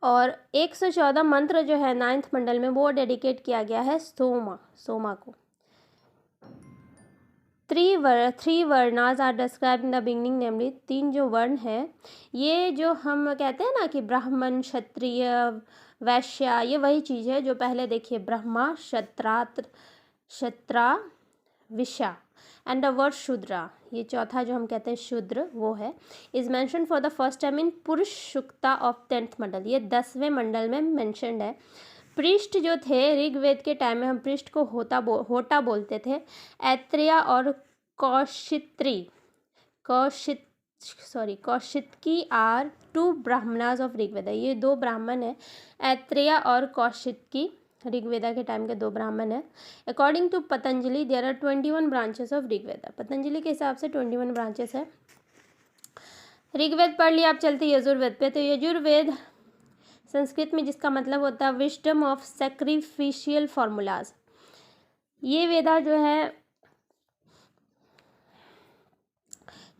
और 114 मंत्र जो है 9th मंडल में वो डेडिकेट किया गया है सोमा को। थ्री वर्णास are describe in the beginning, namely 3 जो वर्ण है, ये जो हम कहते हैं ना कि ब्राह्मण, क्षत्रिय, वैश्य, ये वही चीज़ है जो पहले देखिए ब्रह्मा, क्षत्रा, विशा एंड द वर्ड शूद्रा, ये चौथा जो हम कहते हैं शूद्र वो है, is mention for the first time in पुरुष सूक्ता ऑफ 10th मंडल, ये 10वें मंडल में मैंशनड है। पृष्ठ जो थे ऋग्वेद के टाइम में हम पृष्ठ को होटा बोलते थे। ऐत्रेय और कौशितकी आर 2 ब्राह्मणास ऑफ ऋग्वेदा, ये 2 ब्राह्मण है। ऐत्रेय और कौशितकी ऋग्वेदा के टाइम के 2 ब्राह्मण है। According to Patanjali there are 21 branches of Rigveda, Patanjali के हिसाब से 21 ब्रांचेस है। ऋग्वेद पढ़ लिया, आप चलते यजुर्वेद पे। तो यजुर्वेद संस्कृत में जिसका मतलब होता है विजडम ऑफ सैक्रिफिशियल फॉर्मूलाज, ये वेदा जो है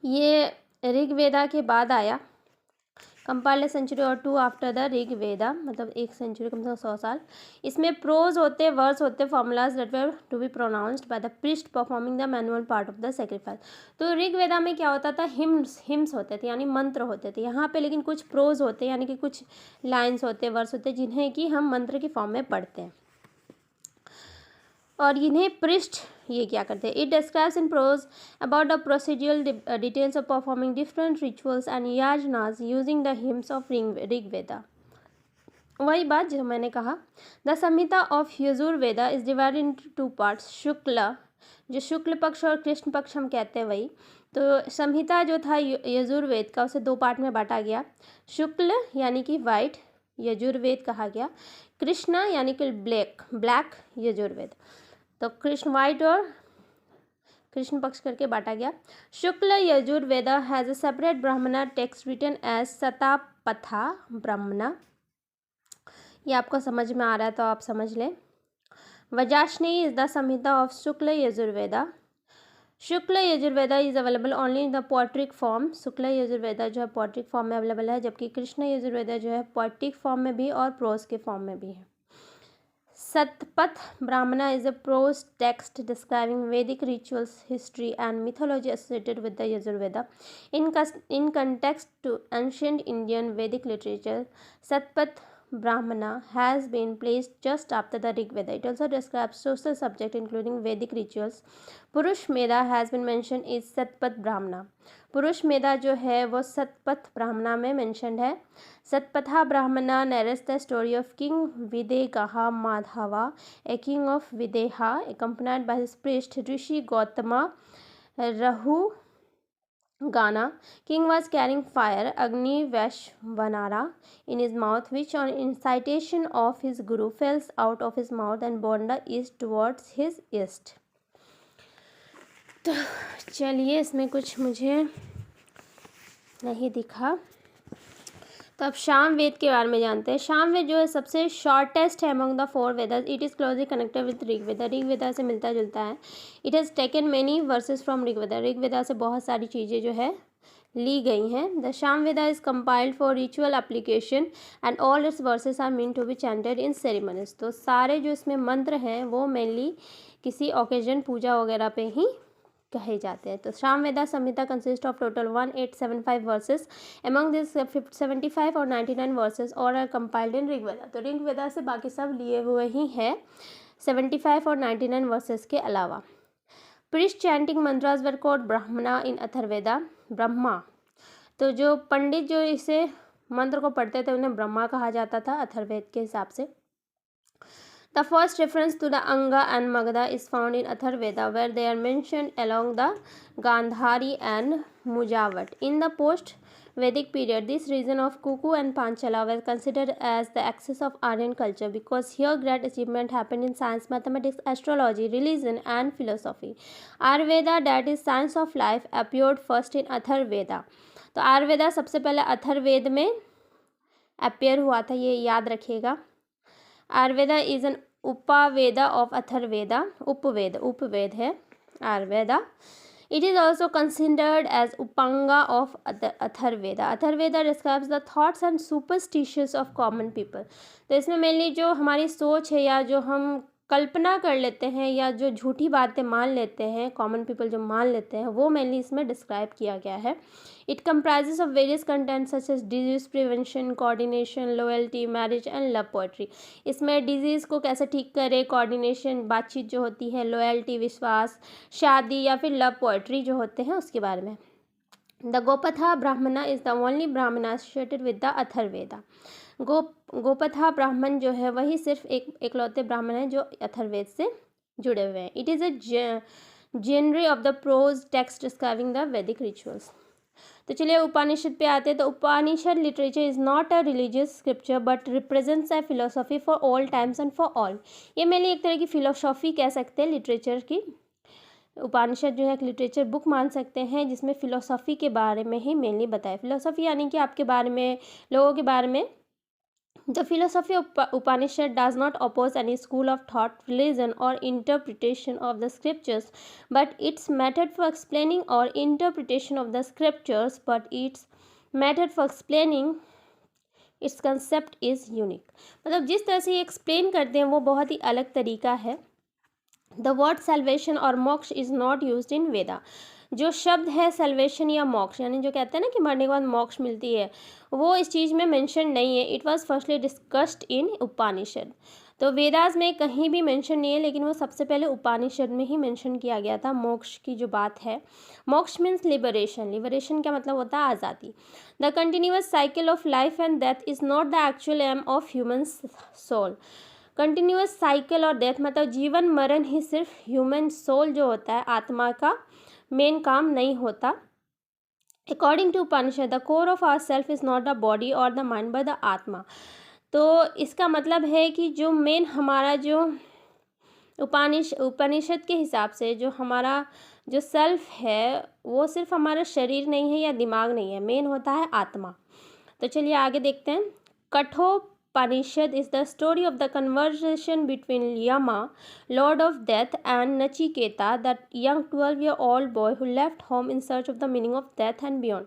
ये ऋग्वेदा के बाद आया, कंपाइल्ड सेंचुरी और 2 आफ्टर द ऋग्वेदा, मतलब 1 सेंचुरी कम से कम 100 साल। इसमें प्रोज होते, वर्स होते, formulas that were to be pronounced by the priest performing the manual part of the sacrifice. तो ऋग्वेदा में क्या होता था, हिम्स होते थे यानी मंत्र होते थे। यहाँ पे लेकिन कुछ प्रोज होते यानी कि कुछ लाइन्स होते, वर्स होते, जिन्हें कि हम मंत्र की फॉर्म में पढ़ते हैं और इन्हें पृष्ठ ये क्या करते हैं। It describes in prose about the procedural details of performing different rituals and याजनास using the hymns of Rigveda. वही बात जो मैंने कहा, the Samhita of Yajurveda is divided into 2 parts. Shukla, जो शुक्ल पक्ष और कृष्ण पक्ष हम कहते हैं वही। तो संहिता जो था यजुर्वेद का, उसे 2 पार्ट में बांटा गया। शुक्ल यानी कि वाइट यजुर्वेद कहा गया, कृष्ण यानी कि ब्लैक यजुर्वेद। तो कृष्ण वाइट और कृष्ण पक्ष करके बांटा गया। शुक्ल यजुर्वेदा हैज अ सेपरेट ब्राह्मणा टेक्स्ट रिटन एज शतापथा ब्राह्मणा, ये आपको समझ में आ रहा है तो आप समझ लें। Vajasaneyi is the Samhita of Shukla Yajurveda. Shukla Yajurveda is available only in the poetic form, Shukla Yajurveda जो है पोएट्रिक फॉर्म में अवेलेबल है, जबकि कृष्ण यजुर्वेदा जो है पोएटिक फॉर्म में भी और प्रोज के फॉर्म में भी है। शतपथ ब्राह्मणा is a prose text describing Vedic rituals, history and mythology associated with the Yajurveda. In context to ancient Indian Vedic literature, Satpat Brahmana has been placed just after the Rig Veda. It also describes social subjects including Vedic rituals. Purush Meda has been mentioned is Satpat Brahmana. पुरुष मेधा जो है वो सतपथ ब्राह्मणा में mentioned है। Shatapatha Brahmana narrates the story of king Videha Madhava, a king of Videha accompanied by his priest Rishi Gautama Rahugana. King was carrying fire Agni Vashvanara in his mouth, which on incitation of his guru fell out of his mouth and burned the east towards his east. तो चलिए, इसमें कुछ मुझे नहीं दिखा, तो अब शाम वेद के बारे में जानते हैं। शाम वेद जो है सबसे शॉर्टेस्ट है among the 4 Vedas. It is closely connected with Rigveda, Rigveda से मिलता जुलता है। It has taken many versus from Rigveda, Rigveda से बहुत सारी चीज़ें जो है ली गई हैं। The Samaveda is compiled for ritual application and all its verses are meant to be chanted in ceremonies. तो सारे जो इसमें मंत्र हैं वो मेनली किसी ओकेजन, पूजा वगैरह पे ही कहे जाते हैं। तो Samaveda Samhita consist of total 1875 verses, among this 75 और 99 वर्सेस और आर कंपाइल्ड इन ऋग्वेदा। तो ऋग्वेदा से बाकी सब लिए हुए ही है 75 और 99 वर्सेस के अलावा। Priest chanting mantras were called ब्राह्मणा इन अथर्ववेदा, ब्रह्मा। तो जो पंडित जो इसे मंत्र को पढ़ते थे उन्हें ब्रह्मा कहा जाता था अथर्ववेद के हिसाब से। The first reference to the Anga and Magadha is found in Atharvaveda, where they are mentioned along the Gandhari and Mujavat. In the post-Vedic period, this region of Kuku and Panchala were considered as the axis of Aryan culture because here great achievement happened in science, mathematics, astrology, religion, and philosophy. Ayurveda, that is science of life, appeared first in Atharvaveda. तो आयुर्वेदा सबसे पहले अथर्ववेद में appear हुआ था, ये याद रखिएगा। Ayurveda is an Upaveda of Atharvaveda, उपवेद है Ayurveda. It is also considered as Upanga of Atharveda. Atharveda describes the thoughts and superstitions of common people. तो इसमें मेनली जो हमारी सोच है या जो हम कल्पना कर लेते हैं या जो झूठी बातें मान लेते हैं, कॉमन पीपल जो मान लेते हैं, वो मेनली इसमें डिस्क्राइब किया गया है. It comprises of various content such as disease prevention, coordination, loyalty, marriage and love poetry. इसमें डिजीज़ को कैसे ठीक करें, कोऑर्डिनेशन बातचीत जो होती है, लॉयल्टी विश्वास, शादी या फिर लव पोएट्री जो होते हैं उसके बारे में. द गोपथा ब्राह्मणा इज़ द ओनली ब्राह्मण एसोसिएटेड विद द अथर्ववेदा. गोपथा ब्राह्मण जो है वही सिर्फ एकलौते ब्राह्मण है जो अथर्ववेद से जुड़े हुए हैं. It is a genre of the prose text describing the Vedic rituals. तो चलिए उपनिषद पे आते हैं. तो Upanishad literature is not a religious scripture but represents a philosophy for all times and for all. ये मेनली एक तरह की फिलोसॉफी कह सकते हैं लिटरेचर की. उपनिषद जो है एक लिटरेचर बुक मान सकते हैं जिसमें फ़िलोसॉफ़ी के बारे में ही मेनली बताए. फ़िलोसॉफ़ी यानी कि आपके बारे में, लोगों के बारे में. The philosophy of Upanishad does not oppose any school of thought, religion, or interpretation of the scriptures, but its method for explaining or interpretation of the scriptures, its concept is unique. मतलब जिस तरह से ये explain करते हैं वो बहुत ही अलग तरीका है. The word salvation और मोक्ष is not used in Veda. जो शब्द है सेल्वेशन या मोक्ष, यानी जो कहते हैं ना कि मरने के बाद मोक्ष मिलती है, वो इस चीज़ में मेंशन नहीं है. It was firstly discussed in Upanishad. तो वेदास में कहीं भी मेंशन नहीं है, लेकिन वो सबसे पहले उपनिषद में ही मेंशन किया गया था मोक्ष की जो बात है. मोक्ष मीन्स लिबरेशन. लिबरेशन का मतलब होता है आज़ादी. The continuous cycle of life and death is not the actual aim of human soul. Continuous cycle और डेथ मतलब जीवन मरण ही सिर्फ ह्यूमन सोल जो होता है, आत्मा का मेन काम नहीं होता. According to Upanishad the core of our self is not the body और the mind but the atma. तो इसका मतलब है कि जो मेन हमारा जो उपनिषद के हिसाब से जो हमारा जो सेल्फ है वो सिर्फ हमारा शरीर नहीं है या दिमाग नहीं है, मेन होता है आत्मा. तो चलिए आगे देखते हैं. Kathopanishad is the story of the conversation between Yama, Lord of Death, and Nachiketa, that young 12-year-old boy who left home in search of the meaning of death and beyond.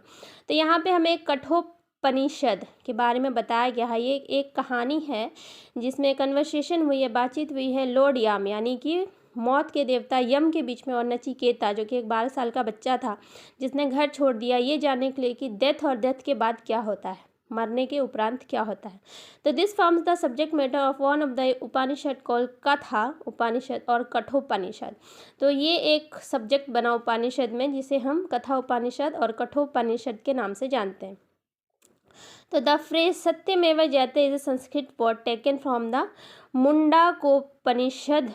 तो यहाँ पे हमें कठोपनिषद के बारे में बताया गया है. ये एक कहानी है जिसमें कन्वर्सेशन हुई है, बातचीत हुई है लॉर्ड याम यानी कि मौत के देवता यम के बीच में और नचिकेता जो कि एक 12 साल का बच्चा था जिसने घर छोड़ दिया ये जानने के लिए कि डेथ और डेथ के बाद क्या होता है, मरने के उपरांत क्या होता है. तो this forms the subject matter of one of the Upanishad called कथा उपनिषद और कठोपनिषद. तो ये एक सब्जेक्ट बना उपनिषद में जिसे हम कथा उपनिषद और कठोपनिषद के नाम से जानते हैं. तो the phrase Satyameva Jayate is a Sanskrit word taken from the Mundakopanishad.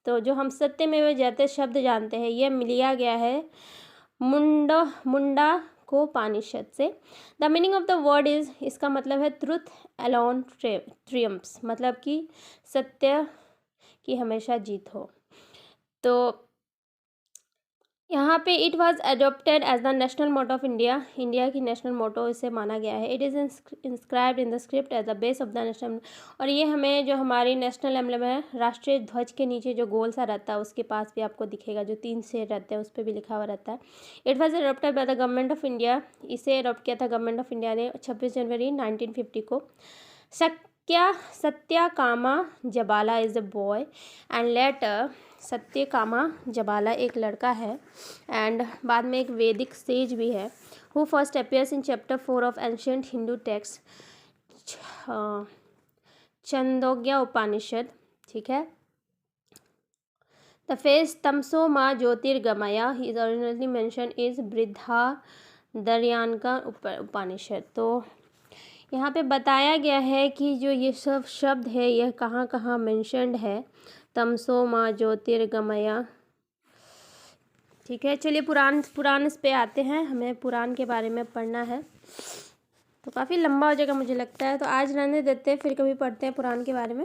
तो जो हम सत्यमेव जयते शब्द जानते हैं ये लिया गया है मुंडा को उपनिषद से. The meaning of the word is, इसका मतलब है ट्रुथ अलोन ट्रियम्फ्स, मतलब कि सत्य की हमेशा जीत हो. तो यहाँ पे it was adopted as the national motto of India. India की नेशनल मोटो इसे माना गया है. It is inscribed in the script as the base of the national. और ये हमें जो हमारी नेशनल एम्बलम है, राष्ट्रीय ध्वज के नीचे जो गोल सा रहता है उसके पास भी आपको दिखेगा, जो 3 शेर रहते हैं उस पर भी लिखा हुआ रहता है. It was adopted by the government of India. इसे अडोप्ट किया था गवर्नमेंट ऑफ इंडिया ने 26 जनवरी 1950 को. सत्यकामा जबाला is a boy and later Satyakama जबाला एक लड़का है एंड बाद में एक वैदिक सेज भी है who first appears in chapter 4 of ancient Hindu text Chandogya Upanishad. ठीक है. The phrase Tamaso ma Jyotirgamaya is originally mention is Brihadaranyaka Upanishad. तो यहाँ पे बताया गया है कि जो ये सब शब्द है यह कहाँ कहाँ मेंशन्ड है. तमसो माँ ज्योतिर्गमया. ठीक है. चलिए पुराण इस पे आते हैं. हमें पुराण के बारे में पढ़ना है तो काफ़ी लंबा हो जाएगा मुझे लगता है, तो आज रहने देते हैं, फिर कभी पढ़ते हैं पुराण के बारे में.